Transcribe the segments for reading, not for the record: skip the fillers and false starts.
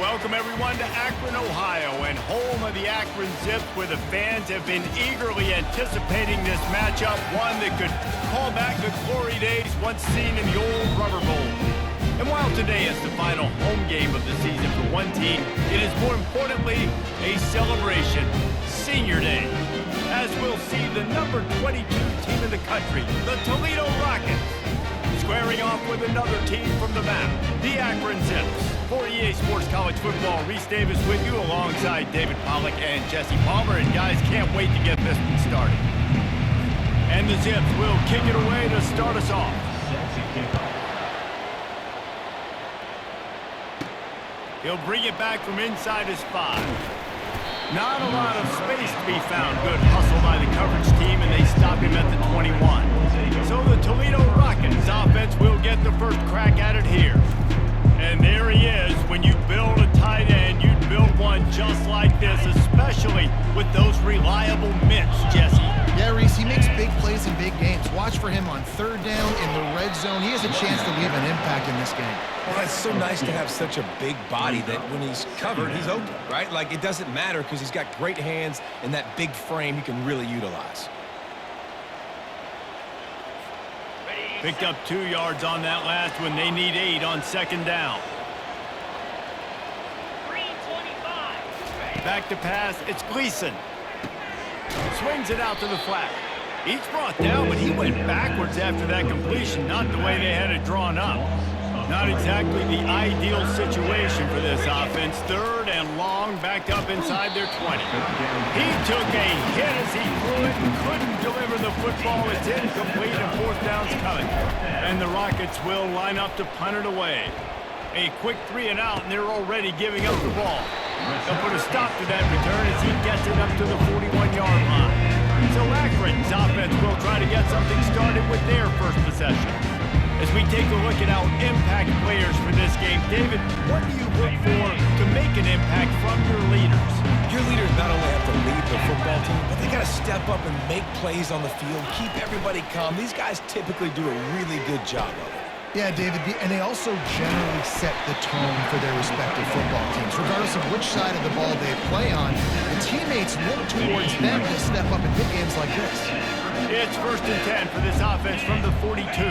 Welcome everyone to Akron, Ohio, and home of the Akron Zips, where the fans have been eagerly anticipating this matchup, one that could call back the glory days once seen in the old Rubber Bowl. And while today is the final home game of the season for one team, it is more importantly a celebration, Senior Day, as we'll see the number 22 team in the country, the Toledo Rockets, squaring off with another team from the map, the Akron Zips. For EA Sports College Football, Reese Davis with you alongside David Pollack and Jesse Palmer. And guys, can't wait to get this one started. And the Zips will kick it away to start us off. He'll bring it back from inside his 5. Not a lot of space to be found. Good hustle by the coverage team, and they stop him at the 21. So the Toledo Rockets offense will get the first crack at it here. And there he is. When you build a tight end, you build one just like this, especially with those reliable mitts, Jesse. Yeah, Reese, he makes big plays in big games. Watch for him on third down in the red zone. He has a chance to leave an impact in this game. Well, it's so nice to have such a big body that when he's covered, he's open, right? Like, it doesn't matter because he's got great hands and that big frame he can really utilize. Picked up 2 yards on that last one. They need 8 on second down. Back to pass. It's Gleason. Swings it out to the flat. He's brought down, but he went backwards after that completion. Not the way they had it drawn up. Not exactly the ideal situation for this offense. Third and long, back up inside their 20. He took a hit as he threw it and couldn't deliver the football. It's incomplete and fourth down's coming. And the Rockets will line up to punt it away. A quick 3 and out, and they're already giving up the ball. They'll put a stop to that return as he gets it up to the 41-yard line. So Akron's offense will try to get something started with their first possession. As we take a look at our impact players for this game, David, what do you look for to make an impact from your leaders? Your leaders not only have to lead the football team, but they got to step up and make plays on the field, keep everybody calm. These guys typically do a really good job of it. Yeah, David, and they also generally set the tone for their respective football teams. Regardless of which side of the ball they play on, the teammates look towards them to step up in big games like this. It's 1st and 10 for this offense from the 42.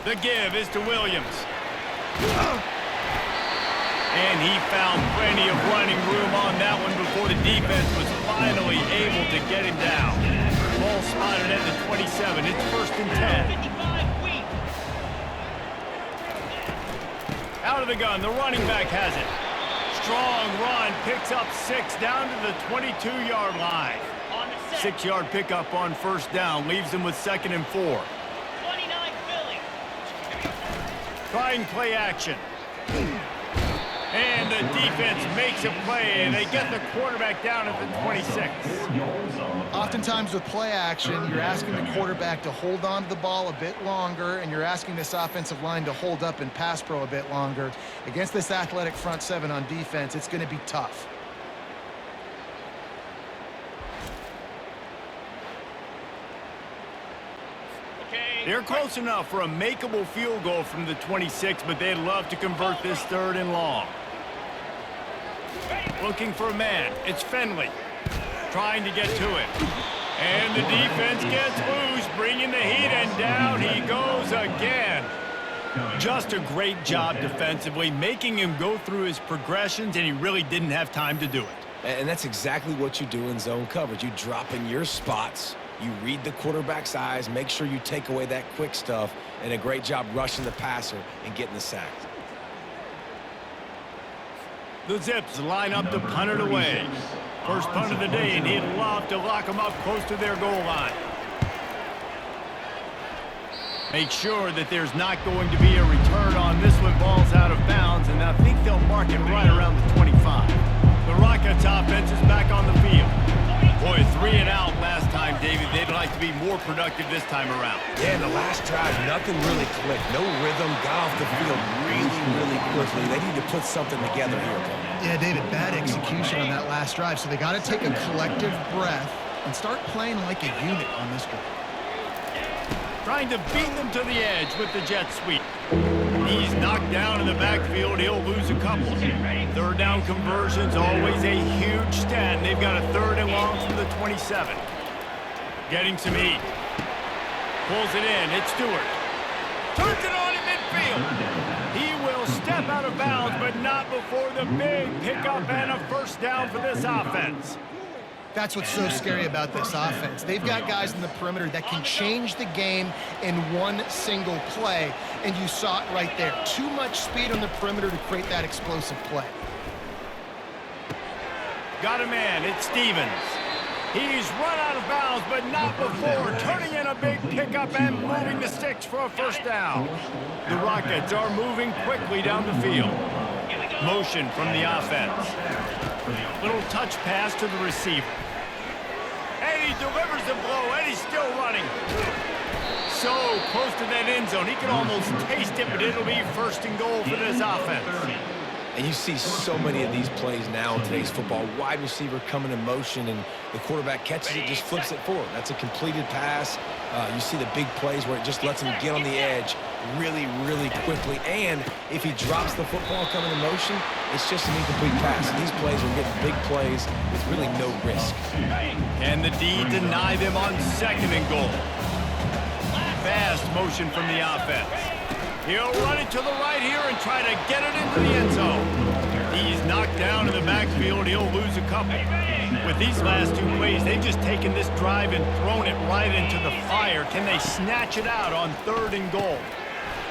The give is to Williams. And he found plenty of running room on that one before the defense was finally able to get him down. Ball spotted at the 27. It's 1st and 10. Out of the gun, the running back has it. Strong run, picks up 6 down to the 22-yard line. 6-yard pickup on first down, leaves them with 2nd and 4. Trying play action. And the defense makes a play, and they get the quarterback down at the 26. Oftentimes with play action, you're asking the quarterback to hold on to the ball a bit longer, and you're asking this offensive line to hold up in pass pro a bit longer. Against this athletic front 7 on defense, it's going to be tough. They're close enough for a makeable field goal from the 26, but they'd love to convert this 3rd and long. Looking for a man. It's Finley. Trying to get to it. And the defense gets loose, bringing the heat, and down he goes again. Just a great job defensively, making him go through his progressions, and he really didn't have time to do it. And that's exactly what you do in zone coverage. You drop in your spots. You read the quarterback's eyes, make sure you take away that quick stuff, and a great job rushing the passer and getting the sack. The Zips line up to punt it away. First punt of the day, and he'd love to lock them up close to their goal line. Make sure that there's not going to be a return on this one. Ball's out of bounds, and I think they'll mark it right around the 25. The Rockets offense is back on the field. Boy, 3 and out last time, David. They'd like to be more productive this time around. Yeah, in the last drive, nothing really clicked. No rhythm, got off the field really quickly. They need to put something together here. Yeah, David, bad execution on that last drive, so they got to take a collective breath and start playing like a unit on this drive. Trying to beat them to the edge with the jet sweep. He's knocked down in the backfield. He'll lose a couple. Third down conversion's always a huge stat. They've got a 3rd and long from the 27. Getting some heat. Pulls it in. It's Stewart. Turns it on in midfield. He will step out of bounds, but not before the big pickup and a 1st down for this offense. That's what's so scary about this offense. They've got guys in the perimeter that can change the game in one single play, and you saw it right there. Too much speed on the perimeter to create that explosive play. Got a man. It's Stevens. He's run out of bounds, but not before turning in a big pickup and moving the sticks for a 1st down. The Rockets are moving quickly down the field. Motion from the offense. Little touch pass to the receiver. And he delivers the blow, and he's still running. So close to that end zone. He can almost taste it, but it'll be 1st and goal for this offense. And you see so many of these plays now in today's football. Wide receiver coming in motion, and the quarterback catches it, just flips it forward. That's a completed pass. You see the big plays where it just lets him get on the edge really, really quickly. And if he drops the football coming in motion, it's just an incomplete pass. And these plays are getting big plays with really no risk. And the D deny them on 2nd and goal. Fast motion from the offense. He'll run it to the right here and try to get it into the end zone. He's knocked down in the backfield. He'll lose a couple. With these last 2 plays, they've just taken this drive and thrown it right into the fire. Can they snatch it out on 3rd and goal?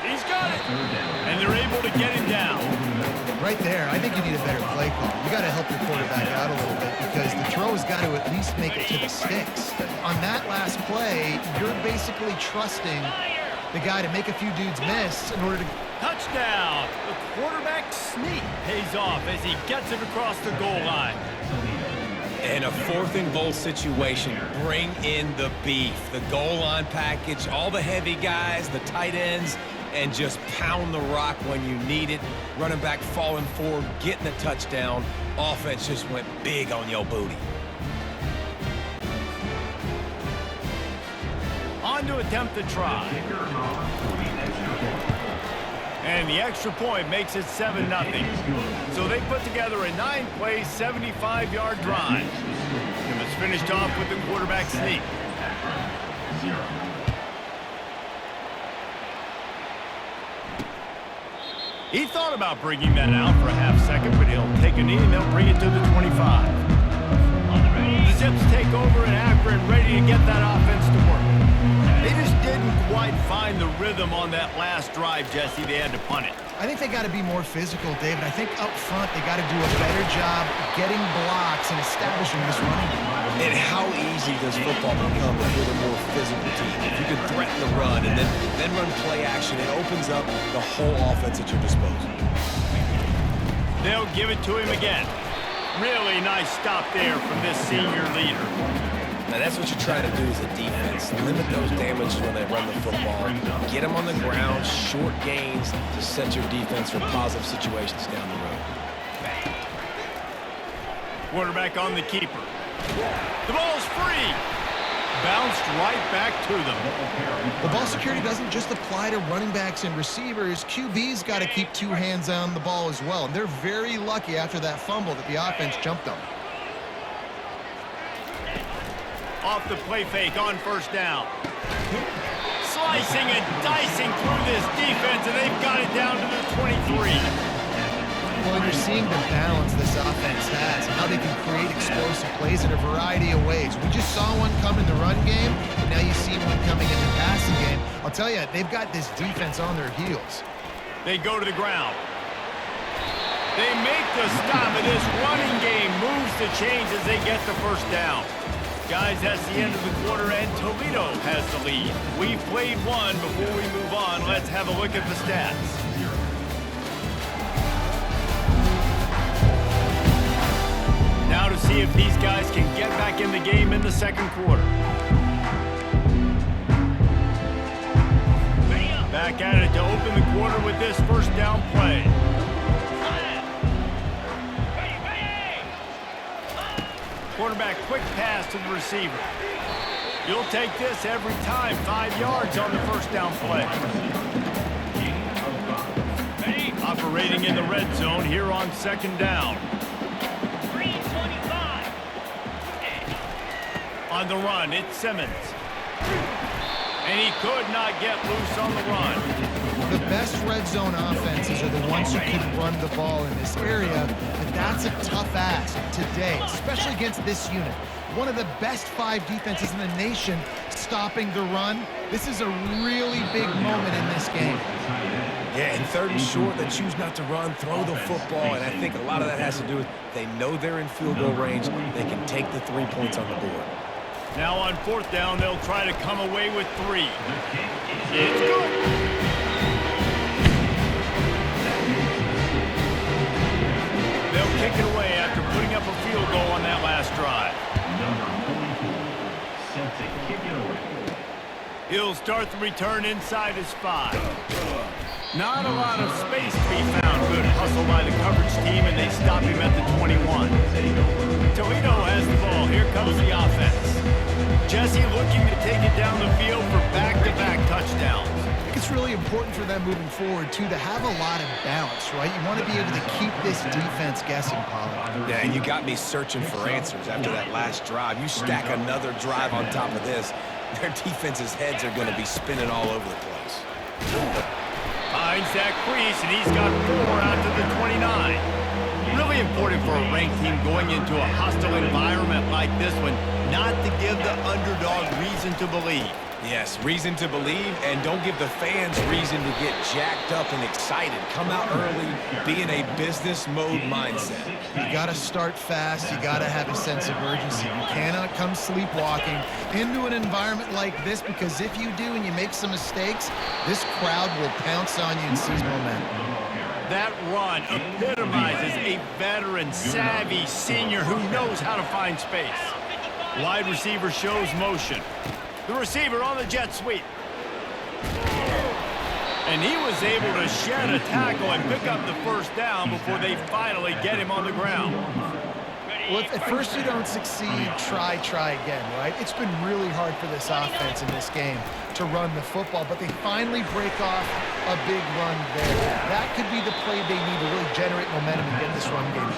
He's got it. And they're able to get him down. Right there, I think you need a better play call. You got to help your quarterback out a little bit because the throw has got to at least make it to the sticks. On that last play, you're basically trusting the guy to make a few dudes miss in order to... Touchdown! The quarterback sneak pays off as he gets it across the goal line. In a 4th and goal situation, bring in the beef. The goal line package, all the heavy guys, the tight ends, and just pound the rock when you need it. Running back falling forward, getting a touchdown. Offense just went big on your booty. On to attempt the try. And the extra point makes it 7-0. So they put together a 9-play, 75-yard drive. It was finished off with the quarterback sneak. He thought about bringing that out for a half-second, but he'll take a knee and they'll bring it to the 25. The Zips take over in Akron, ready to get that offense to work. They just didn't quite find the rhythm on that last drive, Jesse. They had to punt it. I think they got to be more physical, David. I think up front they got to do a better job getting blocks and establishing this running game. And how easy does football become if you're the more physical team? If you can threaten the run and then run play action, it opens up the whole offense at your disposal. They'll give it to him again. Really nice stop there from this senior leader. Now that's what you try to do as a defense. Limit those damages when they run the football. Get them on the ground, short gains to set your defense for positive situations down the road. Quarterback on the keeper. The ball's free. Bounced right back to them. The ball security doesn't just apply to running backs and receivers. QB's got to keep 2 hands on the ball as well. And they're very lucky after that fumble that the offense jumped them. Off the play fake on 1st down. Slicing and dicing through this defense, and they've got it down to the 23. Well, you're seeing the balance this offense has, how they can create explosive plays in a variety of ways. We just saw one come in the run game, and now you see one coming in the passing game. I'll tell you, they've got this defense on their heels. They go to the ground. They make the stop, and this running game moves the chains as they get the 1st down. Guys, that's the end of the quarter, and Toledo has the lead. We've played one. Before we move on, let's have a look at the stats. Now to see if these guys can get back in the game in the 2nd quarter. Back at it to open the quarter with this 1st down play. Quarterback quick pass to the receiver. You'll take this every time. 5 yards on the 1st down play. operating in the red zone here on second down. 325. On the run, it's Simmons. And he could not get loose on the run. The best red zone offenses are the ones who can run the ball in this area, but that's a tough ask today, especially against this unit. One of the best 5 defenses in the nation stopping the run. This is a really big moment in this game. Yeah, and 3rd and short, they choose not to run, throw the football, and I think a lot of that has to do with they know they're in field goal range. They can take the 3 points on the board. Now on 4th down, they'll try to come away with 3. It's good. They'll kick it away after putting up a field goal on that last drive. He'll start the return inside his 5. Not a lot of space to be found. Good hustle by the coverage team, and they stop him at the 21. Toledo has the ball. Here comes the offense. Jesse looking to take it down the field for back-to-back touchdowns. I think it's really important for them moving forward, too, to have a lot of balance, right? You want to be able to keep this defense guessing, Pollard. Yeah, and you got me searching for answers after that last drive. You stack another drive on top of this, their defense's heads are going to be spinning all over the place. Finds that crease, and he's got 4 out to the 29. Really important for a ranked team going into a hostile environment like this one, not to give the underdog reason to believe. Yes, reason to believe, and don't give the fans reason to get jacked up and excited. Come out early, be in a business mode mindset. You got to start fast. You got to have a sense of urgency. You cannot come sleepwalking into an environment like this, because if you do and you make some mistakes, this crowd will pounce on you and seize momentum. That run epitomizes a veteran, savvy senior who knows how to find space. Wide receiver shows motion. The receiver on the jet sweep. And he was able to shed a tackle and pick up the 1st down before they finally get him on the ground. Well, if at first you don't succeed, try again, right? It's been really hard for this offense in this game to run the football, but they finally break off a big run there. That could be the play they need to really generate momentum and get this run game.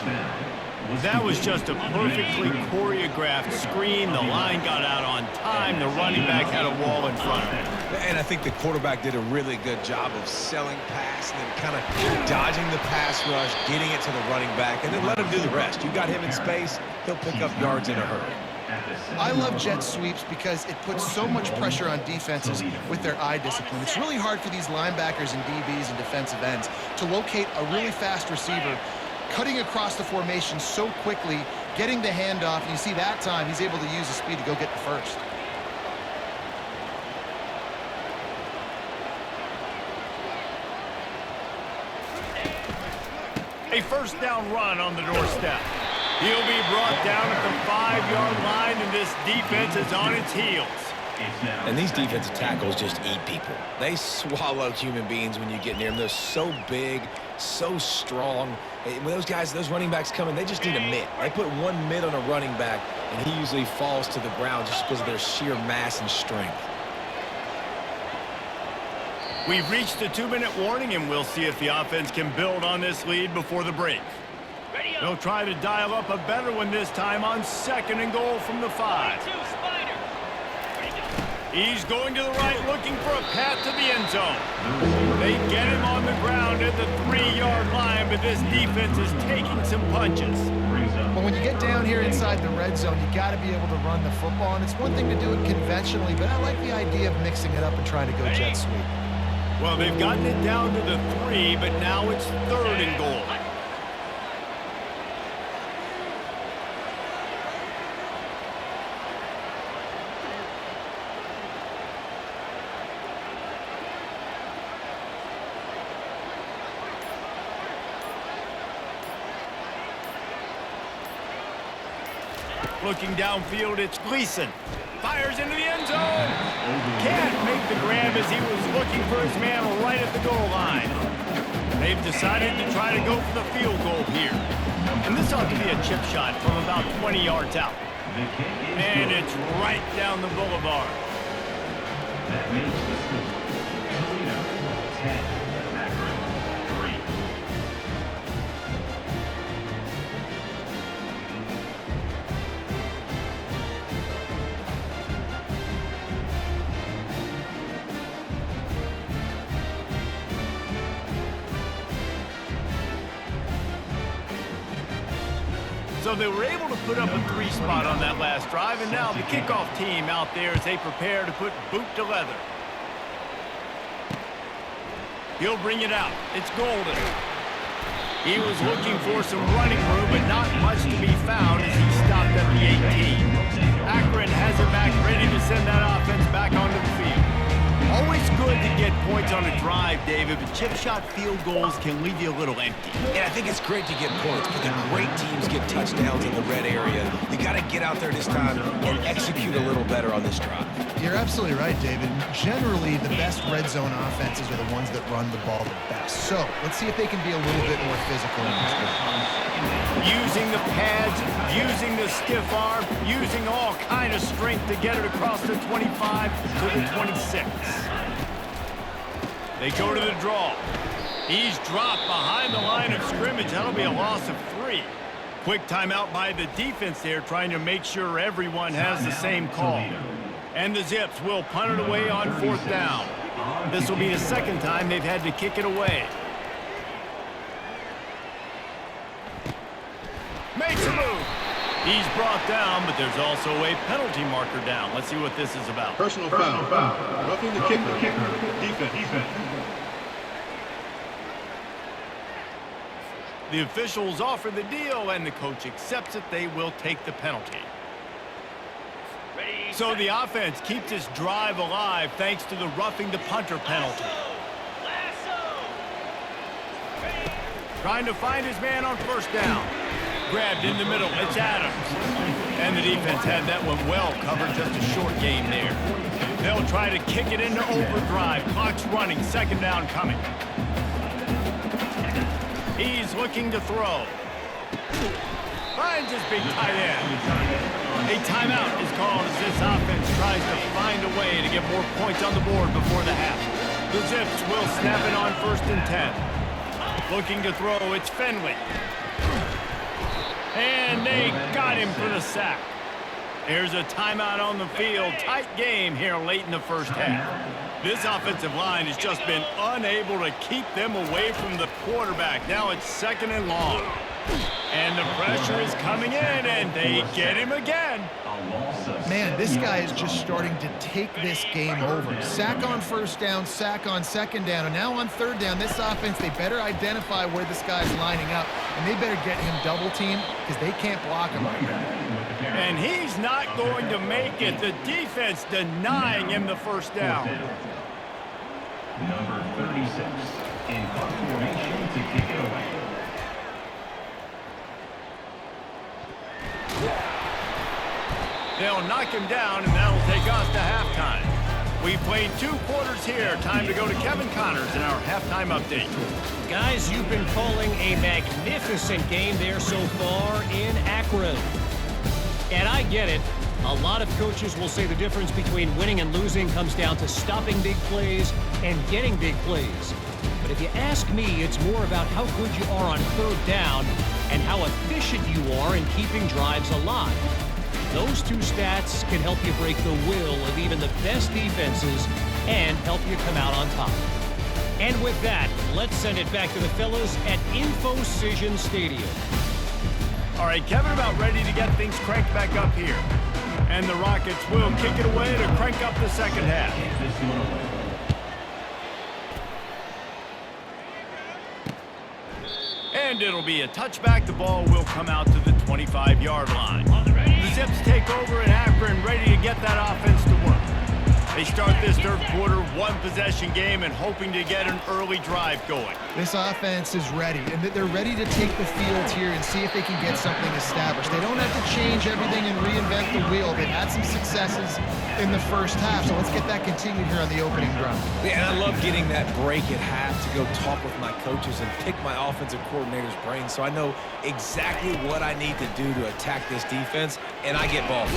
That was just a perfectly choreographed screen. The line got out on time. The running back had a wall in front of him. And I think the quarterback did a really good job of selling pass and then kind of dodging the pass rush, getting it to the running back, and then let him do the rest. You got him in space, he'll pick up yards in a hurry. I love jet sweeps because it puts so much pressure on defenses with their eye discipline. It's really hard for these linebackers and DBs and defensive ends to locate a really fast receiver cutting across the formation so quickly, getting the handoff, and you see that time he's able to use the speed to go get the 1st. A 1st down run on the doorstep. He'll be brought down at the 5-yard line, and this defense is on its heels. And these defensive tackles just eat people. They swallow human beings when you get near them. They're so big, so strong. When those guys, those running backs come in, they just need a mitt. They put 1 mitt on a running back, and he usually falls to the ground just because of their sheer mass and strength. We've reached the 2-minute warning, and we'll see if the offense can build on this lead before the break. They'll try to dial up a better one this time on 2nd and goal from the 5. He's going to the right, looking for a path to the end zone. They get him on the ground at the 3-yard line, but this defense is taking some punches. But when you get down here inside the red zone, you got to be able to run the football, and it's one thing to do it conventionally, but I like the idea of mixing it up and trying to go jet sweep. Well, they've gotten it down to the 3, but now it's 3rd and goal. Looking downfield, it's Gleason. Fires into the end zone. Can't make the grab as he was looking for his man right at the goal line. They've decided to try to go for the field goal here. And this ought to be a chip shot from about 20 yards out. And it's right down the boulevard. That makes the score Toledo 10, Akron 3. So they were able to put up a 3 spot on that last drive, and now the kickoff team out there as they prepare to put boot to leather. He'll bring it out. It's Golden. He was looking for some running room, but not much to be found as he stopped at the 18. Akron has it back, ready to send that offense back onto the field. Always good to get points on a drive, David, but chip shot field goals can leave you a little empty. And I think it's great to get points, but the great teams get touchdowns in the red area. You got to get out there this time and execute a little better on this drive. You're absolutely right, David. Generally, the best red zone offenses are the ones that run the ball the best. So let's see if they can be a little bit more physical in this game. Using the pads, using the stiff arm, using all kind of strength to get it across the 25 to the 26. They go to the draw. He's dropped behind the line of scrimmage. That'll be a loss of 3. Quick timeout by the defense there, trying to make sure everyone has the same call. And the Zips will punt it away on 4th down. This will be the second time they've had to kick it away. Makes a move. He's brought down, but there's also a penalty marker down. Let's see what this is about. Personal foul. Roughing the kicker. Defense. The officials offer the deal, and the coach accepts it. They will take the penalty. So the offense keeps this drive alive thanks to the roughing the punter penalty. Trying to find his man on 1st down. Grabbed in the middle. It's Adams. And the defense had that one well covered. Just a short game there. They'll try to kick it into overdrive. Clock's running. 2nd down coming. He's looking to throw. Finds his big tight end. A timeout is called as this offense tries to find a way to get more points on the board before the half. The Zips will snap it on 1st and 10. Looking to throw. It's Fenley. And they got him for the sack. There's a timeout on the field. Tight game here late in the 1st half. This offensive line has just been unable to keep them away from the quarterback. Now it's 2nd and long. And the pressure is coming in, and they get him again. Man, this guy is just starting to take this game over. Sack on 1st down, sack on 2nd down, and now on 3rd down, this offense, they better identify where this guy's lining up, and they better get him double-teamed because they can't block him right now. And he's not going to make it. The defense denying him the 1st down. Number 36 in formation to kick it away. They'll knock him down, and that'll take us to halftime. We've played 2 quarters here. Time to go to Kevin Connors in our halftime update. Guys, you've been calling a magnificent game there so far in Akron. And I get it. A lot of coaches will say the difference between winning and losing comes down to stopping big plays and getting big plays. But if you ask me, it's more about how good you are on 3rd down and how efficient you are in keeping drives alive. Those 2 stats can help you break the will of even the best defenses and help you come out on top. And with that, let's send it back to the fellas at InfoCision Stadium. All right, Kevin about ready to get things cranked back up here. And the Rockets will kick it away to crank up the 2nd half. And it'll be a touchback. The ball will come out to the 25-yard line. The Zips take over in Akron, ready to get that offense to work. They start this 3rd quarter, 1-possession game, and hoping to get an early drive going. This offense is ready, and they're ready to take the field here and see if they can get something established. They don't have to change everything and reinvent the wheel. They've had some successes in the 1st half, so let's get that continued here on the opening drive. Yeah, and I love getting that break at half to go talk with my coaches and pick my offensive coordinator's brain so I know exactly what I need to do to attack this defense, and I get ball.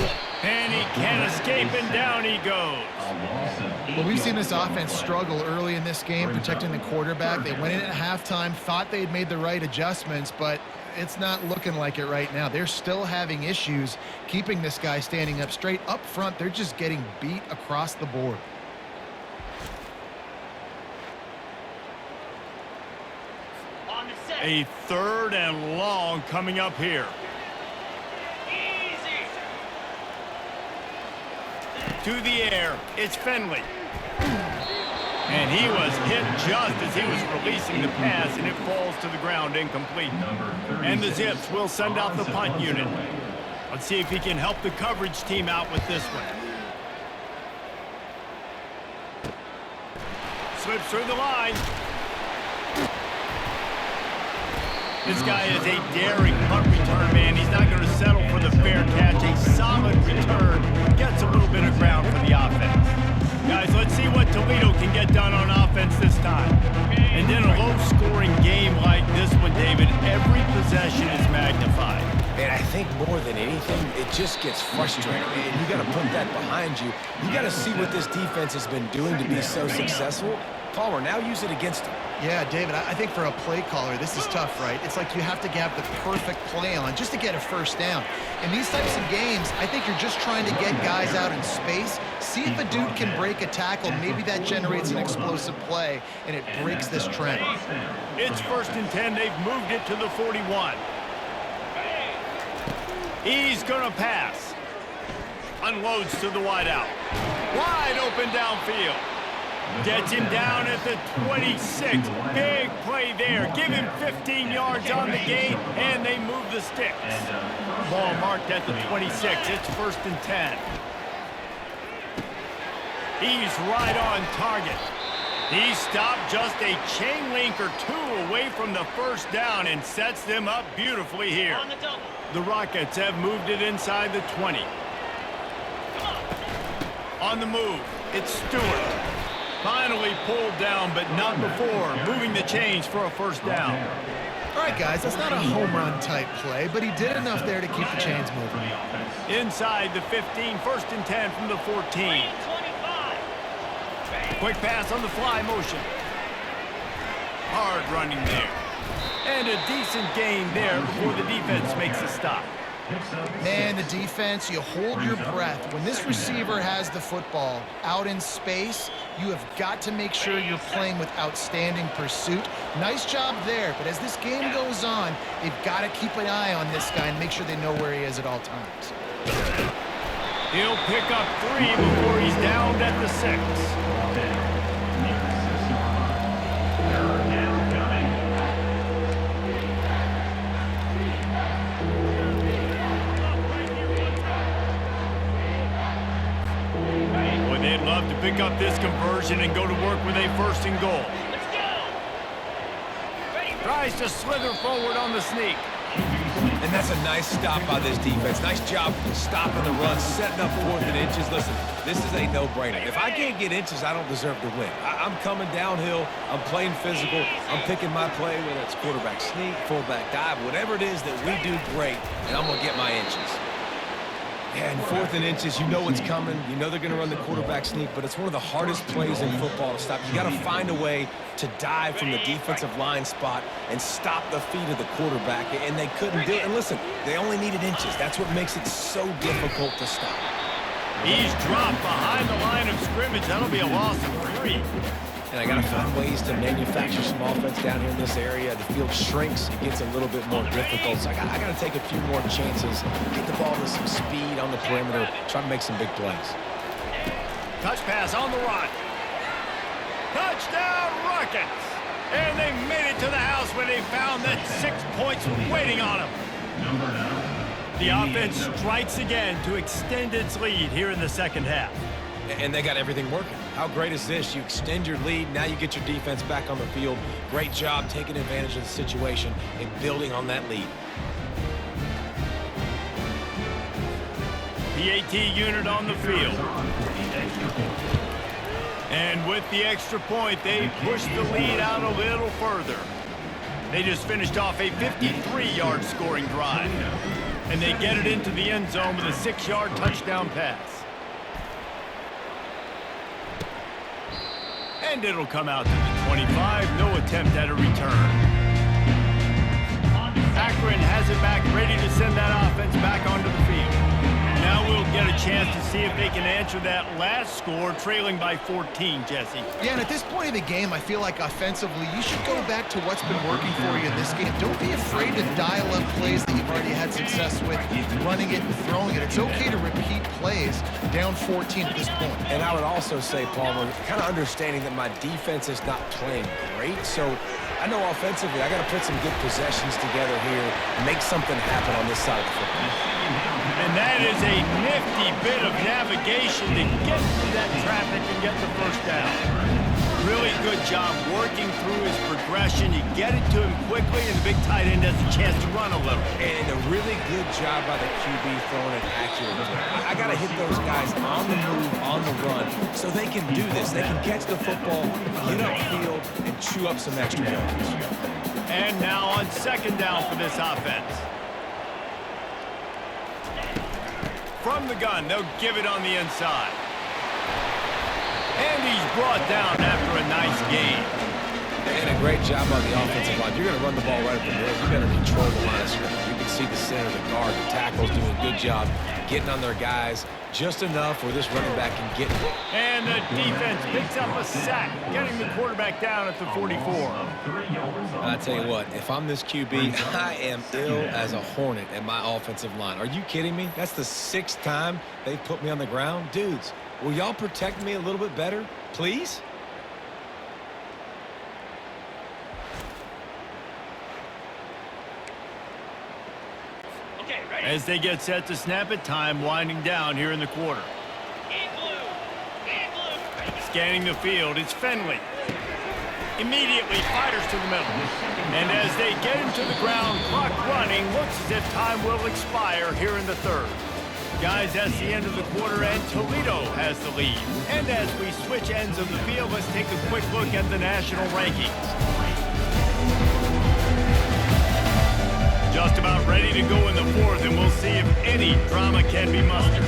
And he can't escape, and down he goes. Well, we've seen this offense struggle early in this game, protecting the quarterback. They went in at halftime, thought they'd made the right adjustments, but it's not looking like it right now. They're still having issues keeping this guy standing up straight. Up front, they're just getting beat across the board. A 3rd and long coming up here. To the air, it's Finley. And he was hit just as he was releasing the pass, and it falls to the ground incomplete. And the Zips will send out the punt unit. Let's see if he can help the coverage team out with this one. Slips through the line. This guy is a daring punt return man. He's not going to settle for the fair catch. A solid return. Gets a little bit of ground for the offense. Guys, let's see what Toledo can get done on offense this time. And in a low-scoring game like this one, David, every possession is magnified. And I think more than anything, it just gets frustrating. And you got to put that behind you. You got to see what this defense has been doing to be so successful. Palmer, now use it against him. Yeah, David, I think for a play caller, this is tough, right? It's like you have to have the perfect play on just to get a first down. In these types of games, I think you're just trying to get guys out in space, see if a dude can break a tackle. Maybe that generates an explosive play, and it breaks this trend. It's 1st and 10. They've moved it to the 41. He's going to pass. Unloads to the wideout. Wide open downfield. Gets him down at the 26. Big play there. Give him 15 yards on the gain, and they move the sticks. Ball marked at the 26. It's 1st and 10. He's right on target. He stopped just a chain link or two away from the first down and sets them up beautifully here. The Rockets have moved it inside the 20. On the move, it's Stewart. Finally pulled down, but not before moving the chains for a first down. All right, guys, that's not a home run type play, but he did enough there to keep the chains moving. Inside the 15, 1st and 10 from the 14. Quick pass on the fly motion. Hard running there. And a decent gain there before the defense makes a stop. Man, the defense, you hold your breath. When this receiver has the football out in space, you have got to make sure you're playing with outstanding pursuit. Nice job there, but as this game goes on, they've got to keep an eye on this guy and make sure they know where he is at all times. He'll pick up 3 before he's downed at the 6. They'd love to pick up this conversion and go to work with a 1st and goal. Tries to slither forward on the sneak. And that's a nice stop by this defense. Nice job stopping the run, setting up 4th and inches. Listen, this is a no-brainer. If I can't get inches, I don't deserve to win. I'm coming downhill. I'm playing physical. I'm picking my play, whether it's quarterback sneak, fullback dive, whatever it is that we do great, and I'm going to get my inches. And 4th and inches, you know what's coming. You know they're going to run the quarterback sneak, but it's one of the hardest plays in football to stop. You got to find a way to dive from the defensive line spot and stop the feet of the quarterback, and they couldn't do it. And listen, they only needed inches. That's what makes it so difficult to stop. He's dropped behind the line of scrimmage. That'll be a loss of 3. And I got to find ways to manufacture some offense down here in this area. The field shrinks. It gets a little bit more difficult. So I got to take a few more chances, get the ball with some speed on the perimeter, try to make some big plays. Touch pass on the run. Touchdown, Rockets! And they made it to the house when they found that 6 points waiting on them. The offense strikes again to extend its lead here in the second half. And they got everything working. How great is this? You extend your lead, now you get your defense back on the field. Great job taking advantage of the situation and building on that lead. PAT unit on the field. And with the extra point, they push the lead out a little further. They just finished off a 53-yard scoring drive. And they get it into the end zone with a 6-yard touchdown pass. And it'll come out to the 25. No attempt at a return. Akron has it back, ready to send that offense back onto the field. Now we'll get a chance to see if they can answer that last score, trailing by 14, Jesse. Yeah, and at this point in the game, I feel like offensively, you should go back to what's been working for you in this game. Don't be afraid to dial up plays that you've already had success with, running it and throwing it. It's okay to repeat plays down 14 at this point. And I would also say, Palmer, kind of understanding that my defense is not playing great, so I know offensively I got to put some good possessions together here, make something happen on this side of the football. And that is a nifty bit of navigation to get through that traffic and get the first down. Really good job working through his progression. You get it to him quickly, and the big tight end has a chance to run a little. And a really good job by the QB throwing it accurately. I got to hit those guys on the move, on the run, so they can do this. They can catch the football, get upfield, and chew up some extra yards. And now on second down for this offense. From the gun, they'll give it on the inside. And he's brought down after a nice gain. And a great job on the offensive line. You're going to run the ball right up the middle. You better control the line of scrimmage. You can see the center, the guard, the tackles doing a good job getting on their guys just enough where this running back can get it. And the defense picks up a sack, getting the quarterback down at the 44. I tell you what, if I'm this QB, I am ill as a hornet at my offensive line. Are you kidding me? That's the 6th time they've put me on the ground. Dudes, will y'all protect me a little bit better, please? As they get set to snap it, time winding down here in the quarter. Scanning the field, it's Finley. Immediately fires to the middle. And as they get him to the ground, clock running, looks as if time will expire here in the third. Guys, that's the end of the quarter, and Toledo has the lead. And as we switch ends of the field, let's take a quick look at the national rankings. Just about ready to go in the fourth, and we'll see if any drama can be mustered.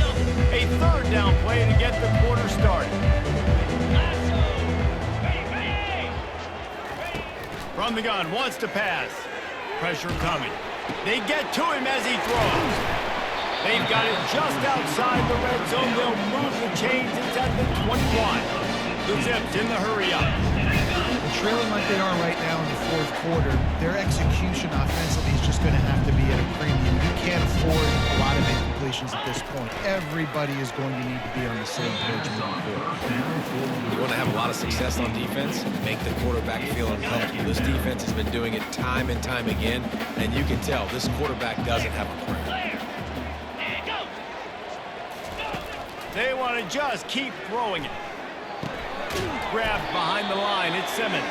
A third down play to get the quarter started. From the gun, wants to pass. Pressure coming. They get to him as he throws. They've got it just outside the red zone. They'll move the chains. It's at the 21. The Zips in the hurry-up. Trailing like they are right now in the fourth quarter, their execution offensively is just going to have to be at a premium. You can't afford a lot of incompletions at this point. Everybody is going to need to be on the same page moving forward. You want to have a lot of success on defense, make the quarterback feel uncomfortable. This defense has been doing it time and time again, and you can tell this quarterback doesn't have a plan. They want to just keep throwing it. Grabbed behind the line, it's Simmons.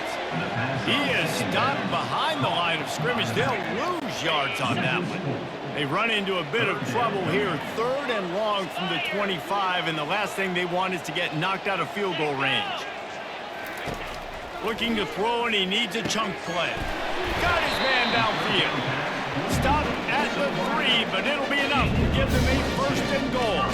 He is stopped behind the line of scrimmage. They'll lose yards on that one. They run into a bit of trouble here. 3rd and long from the 25, and the last thing they want is to get knocked out of field goal range. Looking to throw, and he needs a chunk play. Got his man downfield. Stopped at the 3, but it'll be enough to give them a 1st and goal.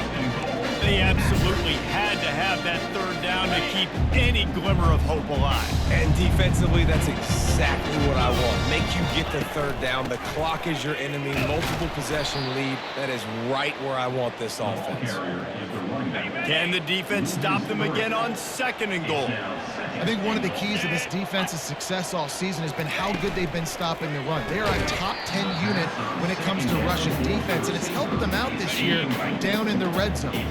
They absolutely had to have that 3rd down to keep any glimmer of hope alive. And defensively, that's exactly what I want. Make you get the 3rd down. The clock is your enemy. Multiple possession lead. That is right where I want this offense. Can the defense stop them again on 2nd and goal? I think one of the keys to this defense's success all season has been how good they've been stopping the run. They are a top 10 unit when it comes to rushing defense, and it's helped them out this year down in the red zone.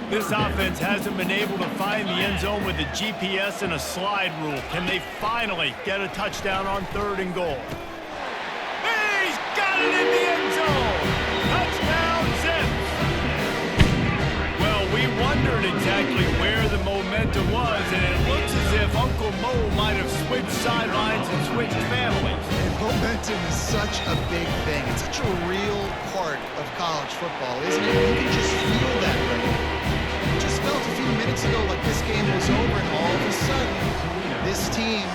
This offense hasn't been able to find the end zone with a GPS and a slide rule. Can they finally get a touchdown on 3rd and goal? He's got it in the end zone! Touchdown, Zips! Well, we wondered exactly where the momentum was, and it looks as if Uncle Mo might have switched sidelines and switched families. And momentum is such a big thing. It's such a real part of college football, isn't it? You can just feel that way. Just felt a few minutes ago like this game was over, and all of a sudden, this team,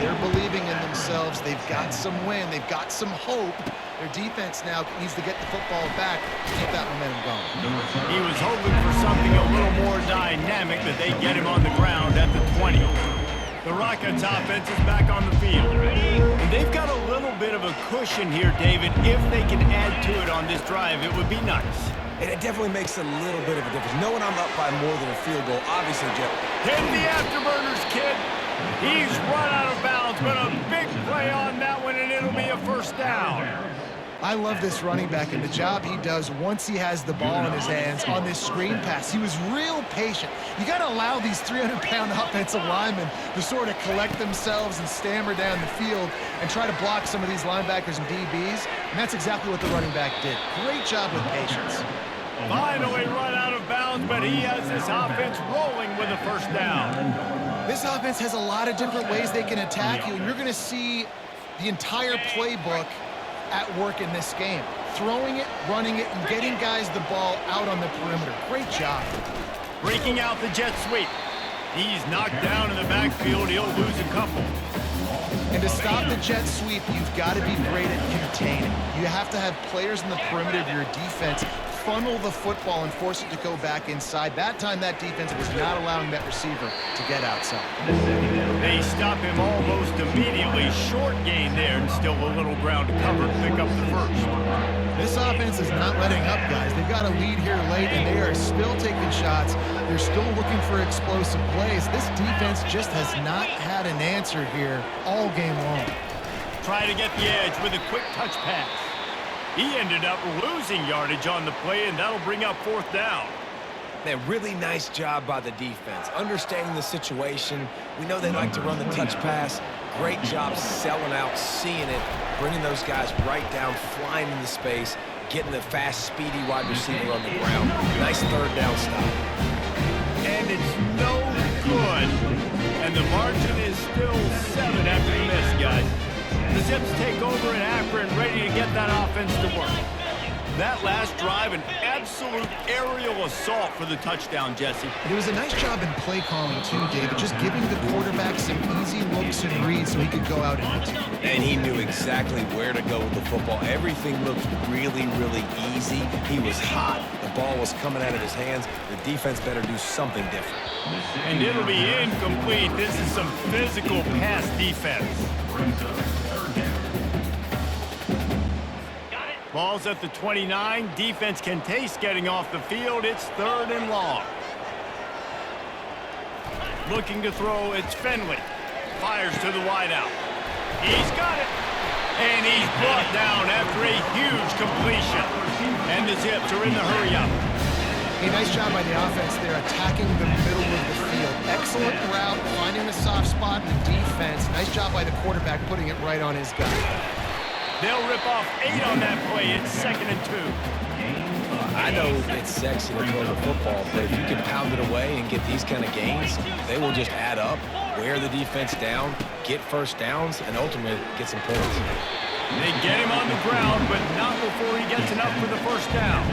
they're believing in themselves. They've got some win. They've got some hope. Their defense now needs to get the football back to keep that momentum going. He was hoping for something a little more dynamic, that they get him on the ground at the 20. The Rockets offense is back on the field. And they've got a little bit of a cushion here, David. If they can add to it on this drive, it would be nice. And it definitely makes a little bit of a difference. Knowing I'm up by more than a field goal, obviously, Jeff. Hit the afterburners, kid. He's run out of bounds, but a big play on that one, and it'll be a first down. I love this running back and the job he does once he has the ball in his hands on this screen pass. He was real patient. You got to allow these 300-pound offensive linemen to sort of collect themselves and stammer down the field and try to block some of these linebackers and DBs, and that's exactly what the running back did. Great job with patience. Finally run out of bounds, but he has this offense rolling with a first down. This offense has a lot of different ways they can attack you, and you're going to see the entire playbook at work in this game. Throwing it, running it, and getting guys the ball out on the perimeter. Great job. Breaking out the jet sweep. He's knocked down in the backfield. He'll lose a couple. And to stop the jet sweep, you've got to be great at containing. You have to have players in the perimeter of your defense funnel the football and force it to go back inside. That time, that defense was not allowing that receiver to get outside. They stop him almost immediately. Short gain there, and still a little ground to cover to pick up the first. This offense is not letting up, guys. They've got a lead here late, and they are still taking shots. They're still looking for explosive plays. This defense just has not had an answer here all game long. Try to get the edge with a quick touch pass. He ended up losing yardage on the play, and that'll bring up fourth down. Man, really nice job by the defense. Understanding the situation. We know they like to run the touch pass. Great job selling out, seeing it, bringing those guys right down, flying into space, getting the fast, speedy wide receiver on the ground. Nice third down stop. And it's no good. And the margin is still 7 after the miss, guys. The Zips take over in Akron, ready to get that offense to work. That last drive, an absolute aerial assault for the touchdown, Jesse. It was a nice job in play calling, too, David, just giving the quarterback some easy looks and reads so he could go out and execute. And he knew exactly where to go with the football. Everything looked really, really easy. He was hot. The ball was coming out of his hands. The defense better do something different. And it'll be incomplete. This is some physical pass defense. Ball's at the 29. Defense can taste getting off the field. It's 3rd and long. Looking to throw, it's Finley. Fires to the wideout. He's got it. And he's brought down after a huge completion. And the Zips are in the hurry-up. A nice job by the offense there, attacking the middle of the field. Excellent route, finding the soft spot in the defense. Nice job by the quarterback putting it right on his guy. They'll rip off 8 on that play. It's 2nd and 2. I know it's sexy to throw the football, but if you can pound it away and get these kind of gains, they will just add up, wear the defense down, get first downs, and ultimately get some points. They get him on the ground, but not before he gets enough for the first down.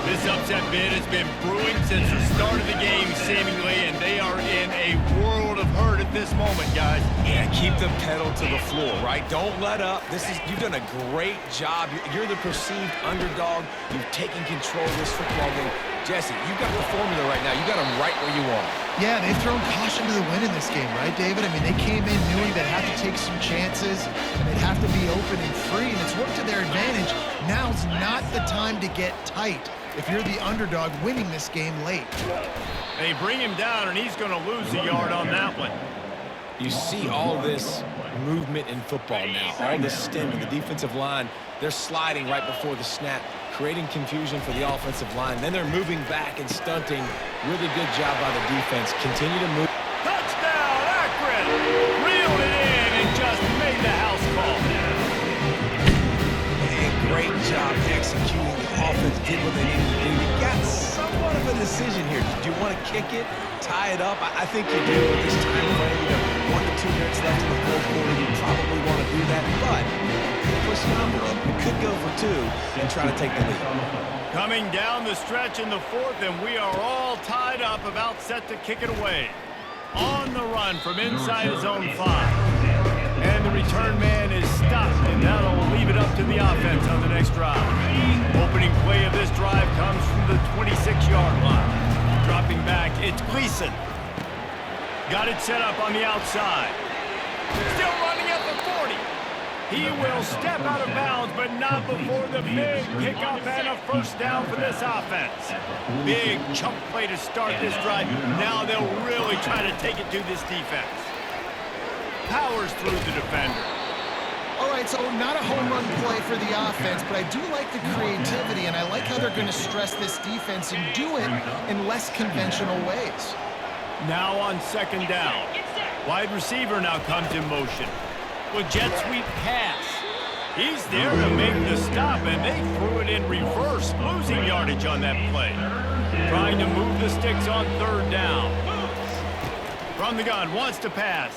This upset bid has been brewing since the start of the game, seemingly, and they are in a world of hurt at this moment, guys. Yeah, keep the pedal to the floor, right? Don't let up. You've done a great job. You're the perceived underdog. You've taken control of this football game. Jesse, you've got the formula right now. You got them right where you want. Yeah, they've thrown caution to the wind in this game, right, David? I mean, they came in knowing they'd have to take some chances, and they'd have to be open and free, and it's worked to their advantage. Now's not the time to get tight if you're the underdog winning this game late. They bring him down, and he's going to lose a yard on that one. You see all this movement in football now, all this stemming. The defensive line, they're sliding right before the snap, creating confusion for the offensive line. Then they're moving back and stunting. Really good job by the defense. Continue to move. Touchdown, Akron! Reeled it in and just made the house call. And great job executing. The offense did what they needed to do. You got somewhat of a decision here. Do you want to kick it, tie it up? I think you do at this time frame. You got 1 to 2 minutes left in the fourth quarter. You probably want to do that, but push the envelope. We could go for 2 and try to take the lead. Coming down the stretch in the 4th, and we are all tied up, about set to kick it away. On the run from inside his own 5. And the return man is stopped, and that'll leave it up to the offense on the next drive. Opening play of this drive comes from the 26-yard line. Dropping back, it's Gleason. Got it set up on the outside. Still running at the 40. He will step out of bounds, but not before the big pickup and a first down for this offense. Big chunk play to start this drive. Now they'll really try to take it to this defense. Powers through the defender. All right, so not a home run play for the offense, but I do like the creativity, and I like how they're going to stress this defense and do it in less conventional ways. Now on second down. Wide receiver now comes in motion. With jet sweep pass. He's there to make the stop, and they threw it in reverse, losing yardage on that play. Trying to move the sticks on third down. From the gun, wants to pass.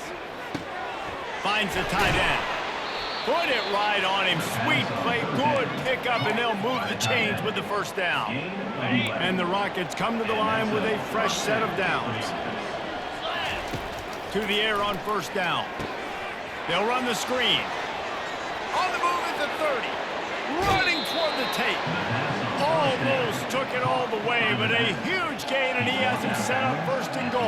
Finds the tight end. Put it right on him. Sweet play, good pickup, and they'll move the chains with the first down. And the Rockets come to the line with a fresh set of downs. To the air on first down. They'll run the screen. On the move at the 30. Running toward the tape. Almost took it all the way, but a huge gain, and he has him set up first and goal.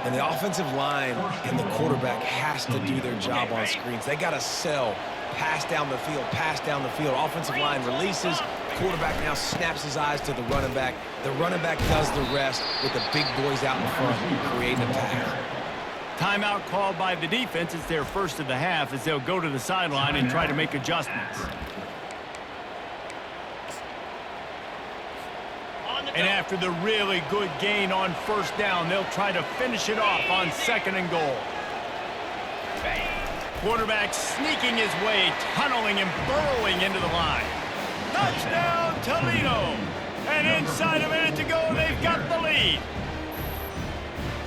And the offensive line and the quarterback has to do their job on screens. They got to sell. Pass down the field, pass down the field. Offensive line releases. Quarterback now snaps his eyes to the running back. The running back does the rest with the big boys out in front, creating a pass. Timeout called by the defense. It's their first of the half as they'll go to the sideline and try to make adjustments. And after the really good gain on first down, they'll try to finish it off on second and goal. Quarterback sneaking his way, tunneling and burrowing into the line. Touchdown, Toledo! And inside a minute to go, they've got the lead.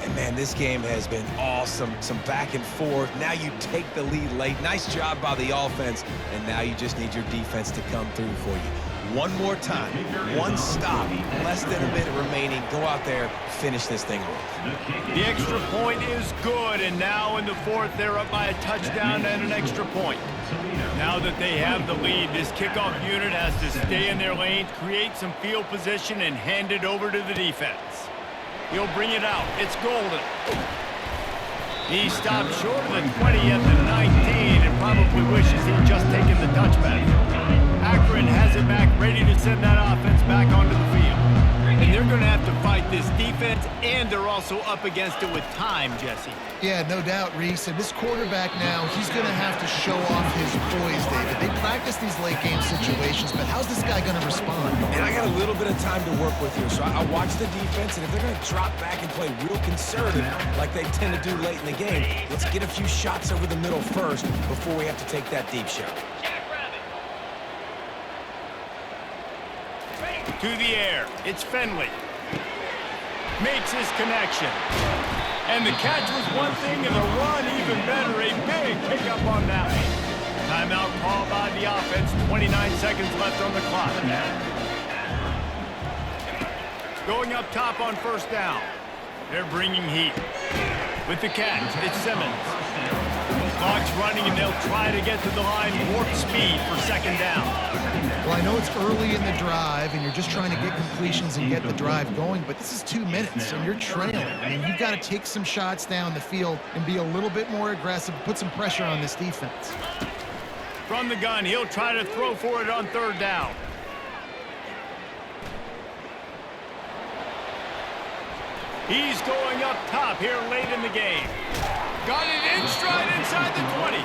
And, man, this game has been awesome. Some back and forth. Now you take the lead late. Nice job by the offense. And now you just need your defense to come through for you. One more time. One stop. Less than a minute remaining. Go out there. Finish this thing off. The extra point is good. And now in the fourth, they're up by a touchdown and an extra point. Now that they have the lead, this kickoff unit has to stay in their lanes, create some field position, and hand it over to the defense. He'll bring it out. It's Golden. He stopped short of the 20 at the 19 and probably wishes he'd just taken the touchback. Akron has it back, ready to send that offense back onto the field. And they're going to have to fight this defense, and they're also up against it with time, Jesse. Yeah, no doubt, Reese. And this quarterback now, he's going to have to show off his poise, David. They practice these late-game situations, but how's this guy going to respond? And I got a little bit of time to work with here, so I watch the defense, and if they're going to drop back and play real conservative like they tend to do late in the game, let's get a few shots over the middle first before we have to take that deep shot. To the air, it's Finley. Makes his connection. And the catch was one thing, and the run even better. A big pickup on that one. Timeout called by the offense. 29 seconds left on the clock. Going up top on first down. They're bringing heat. With the catch, it's Simmons. Clock's running, and they'll try to get to the line warp speed for second down. Well, I know it's early in the drive, and you're just trying to get completions and get the drive going, but this is 2 minutes, and you're trailing. I mean, you've got to take some shots down the field and be a little bit more aggressive, put some pressure on this defense. From the gun, he'll try to throw for it on third down. He's going up top here late in the game. Got it in stride inside the 20.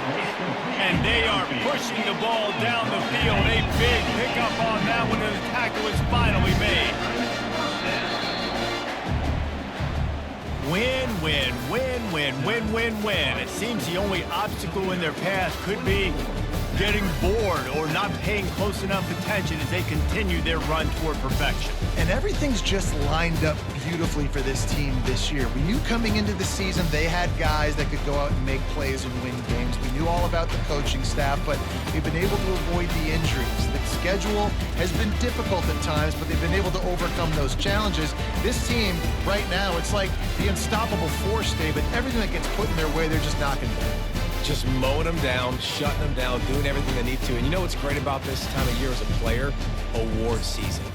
And they are pushing the ball down the field. A big pickup on that one, and the tackle is finally made. Win, win, win, win, win, win, win. It seems the only obstacle in their path could be getting bored or not paying close enough attention as they continue their run toward perfection. And everything's just lined up beautifully for this team this year. We knew coming into the season they had guys that could go out and make plays and win games. We knew all about the coaching staff, but they've been able to avoid the injuries. The schedule has been difficult at times, but they've been able to overcome those challenges. This team, right now, it's like the unstoppable force, David. Everything that gets put in their way, they're just knocking down. Just mowing them down, shutting them down, doing everything they need to. And you know what's great about this time of year as a player? Award season.